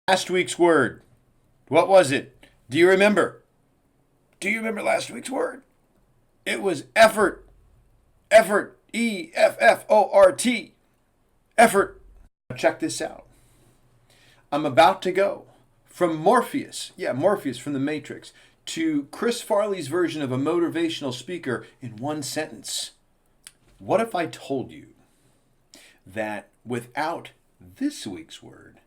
Last week's word. What was it? Do you remember? Do you remember last week's word? It was effort. Effort. EFFORT. Effort. Check this out. I'm about to go from Morpheus, Morpheus from the Matrix, to Chris Farley's version of a motivational speaker in one sentence. What if I told you that without this week's word,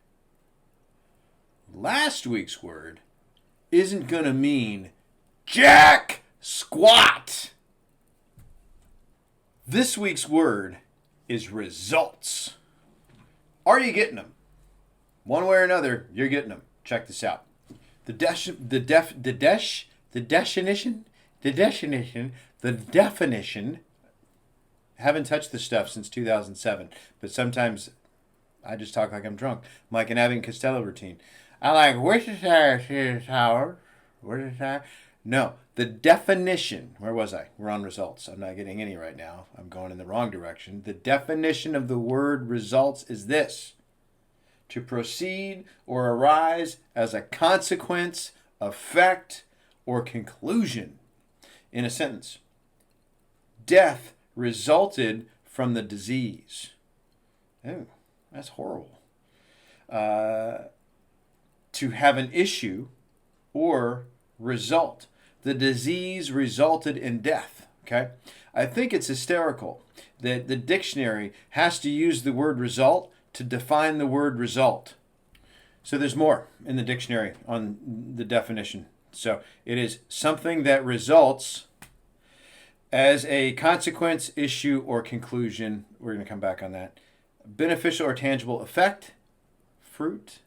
last week's word isn't going to mean jack squat? This week's word is results. Are you getting them? One way or another, you're getting them. Check this out. The definition. Haven't touched this stuff since 2007, but sometimes I just talk like I'm drunk, like an Abbott and Costello routine. I like Worcestershire Tower. Worcestershire. No, the definition. Where was I? We're on results. I'm not getting any right now. I'm going in the wrong direction. The definition of the word results is this: to proceed or arise as a consequence, effect, or conclusion. In a sentence, death resulted from the disease. Oh, that's horrible. To have an issue or result. The disease resulted in death. Okay? I think it's hysterical that the dictionary has to use the word result to define the word result. So there's more in the dictionary on the definition. So it is something that results as a consequence, issue, or conclusion. We're going to come back on that. Beneficial or tangible effect, fruit.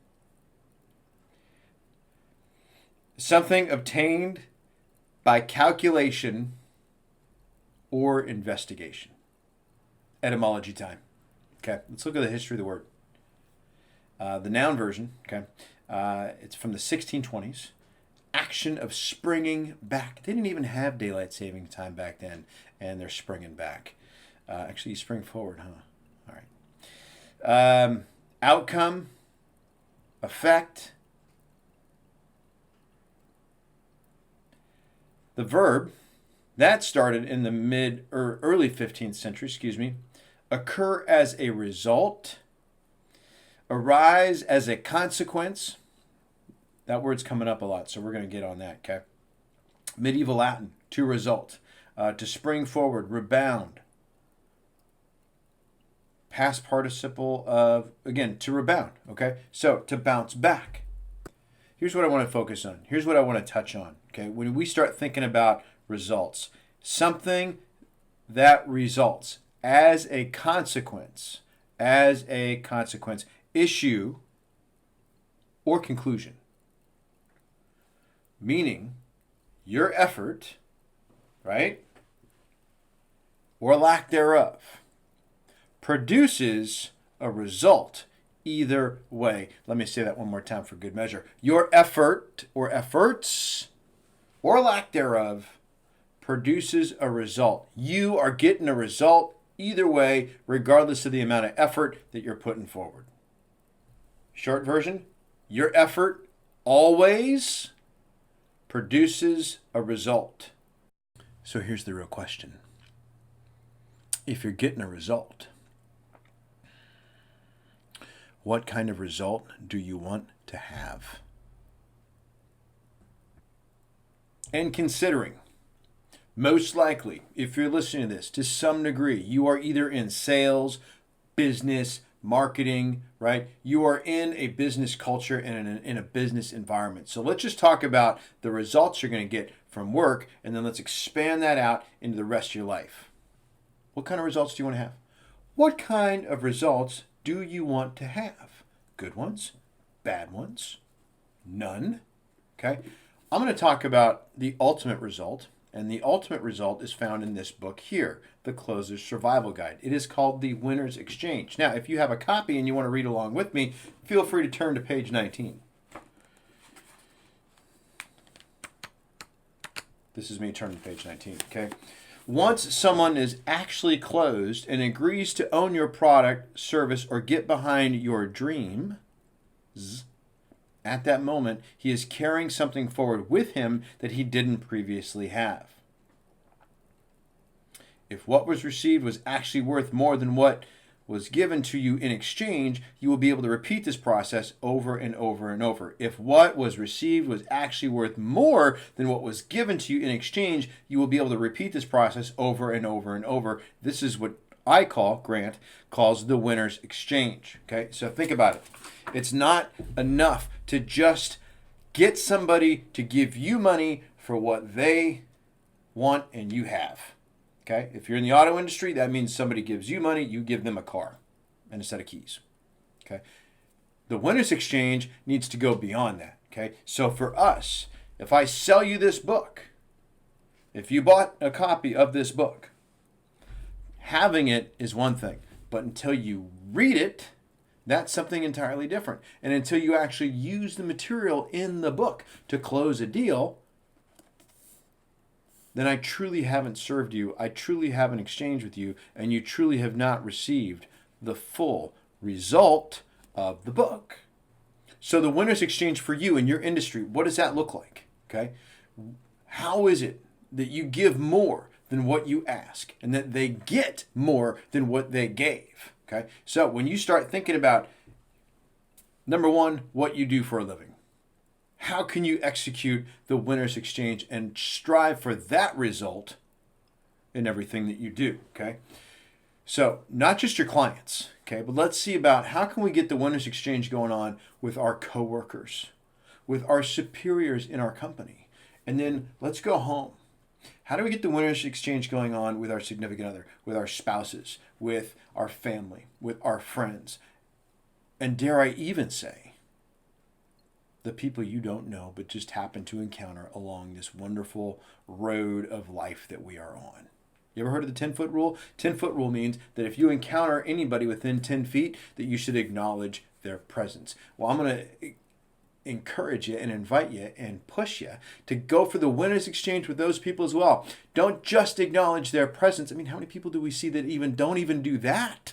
Something obtained by calculation or investigation. Etymology time. Okay, let's look at the history of the word. The noun version, okay, it's from the 1620s. Action of springing back. They didn't even have daylight saving time back then, and they're springing back. Actually, you spring forward, huh? All right. Outcome, effect. The verb, that started in the mid or early 15th century, occur as a result, arise as a consequence. That word's coming up a lot, so we're going to get on that, okay? Medieval Latin, to result, to spring forward, rebound. Past participle of, again, to rebound, okay? So, to bounce back. Here's what I want to focus on. Here's what I want to touch on, okay? When we start thinking about results, something that results as a consequence, issue, or conclusion. Meaning, your effort, right, or lack thereof, produces a result either way. Let me say that one more time for good measure. Your effort or efforts or lack thereof produces a result. You are getting a result either way, regardless of the amount of effort that you're putting forward. Short version, your effort always produces a result. So here's the real question. If you're getting a result, what kind of result do you want to have? And considering, most likely, if you're listening to this, to some degree, you are either in sales, business, marketing, right? You are in a business culture and in a business environment. So let's just talk about the results you're going to get from work, and then let's expand that out into the rest of your life. What kind of results do you want to have? What kind of results do you want to have? Good ones? Bad ones? None? Okay? I'm going to talk about the ultimate result, and the ultimate result is found in this book here, The Closer's Survival Guide. It is called The Winner's Exchange. Now, if you have a copy and you want to read along with me, feel free to turn to page 19. This is me turning to page 19, okay? Once someone is actually closed and agrees to own your product, service, or get behind your dreams, At that moment, he is carrying something forward with him that he didn't previously have. If what was received was actually worth more than what was given to you in exchange, you will be able to repeat this process over and over and over. If what was received was actually worth more than what was given to you in exchange, you will be able to repeat this process over and over and over. This is what Grant calls the winner's exchange. Okay, so think about it. It's not enough to just get somebody to give you money for what they want and you have. Okay, if you're in the auto industry, that means somebody gives you money, you give them a car and a set of keys. Okay, the winner's exchange needs to go beyond that. Okay, so for us, if I sell you this book, if you bought a copy of this book, having it is one thing, but until you read it, that's something entirely different. And until you actually use the material in the book to close a deal, then I truly haven't served you, I truly haven't exchanged with you, and you truly have not received the full result of the book. So the winner's exchange for you in your industry, what does that look like? Okay? How is it that you give more than what you ask and that they get more than what they gave? Okay? So when you start thinking about, number one, what you do for a living, how can you execute the winner's exchange and strive for that result in everything that you do, okay? So not just your clients, okay, but let's see about how can we get the winner's exchange going on with our coworkers, with our superiors in our company, and then let's go home. How do we get the winner's exchange going on with our significant other, with our spouses, with our family, with our friends, and dare I even say, the people you don't know but just happen to encounter along this wonderful road of life that we are on. You ever heard of the 10-foot rule? 10-foot rule means that if you encounter anybody within 10 feet, that you should acknowledge their presence. Well, I'm going to encourage you and invite you and push you to go for the winner's exchange with those people as well. Don't just acknowledge their presence. I mean, how many people do we see that don't even do that?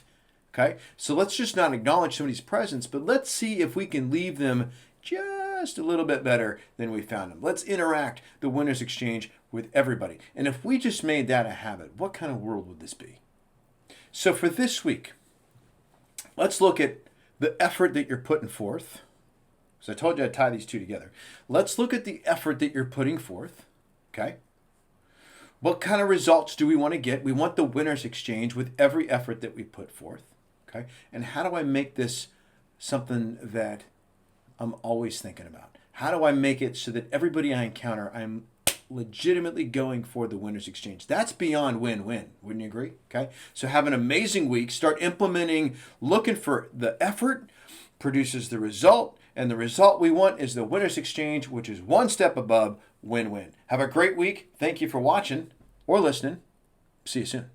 Okay, so let's just not acknowledge somebody's presence, but let's see if we can leave them just a little bit better than we found them. Let's interact the winner's exchange with everybody. And if we just made that a habit, what kind of world would this be? So for this week, let's look at the effort that you're putting forth. So I told you I'd tie these two together. Let's look at the effort that you're putting forth. Okay. What kind of results do we want to get? We want the winner's exchange with every effort that we put forth. Okay. And how do I make this something that I'm always thinking about? How do I make it so that everybody I encounter, I'm legitimately going for the winner's exchange? That's beyond win-win. Wouldn't you agree? Okay. So have an amazing week. Start implementing, looking for the effort produces the result. And the result we want is the winner's exchange, which is one step above win-win. Have a great week. Thank you for watching or listening. See you soon.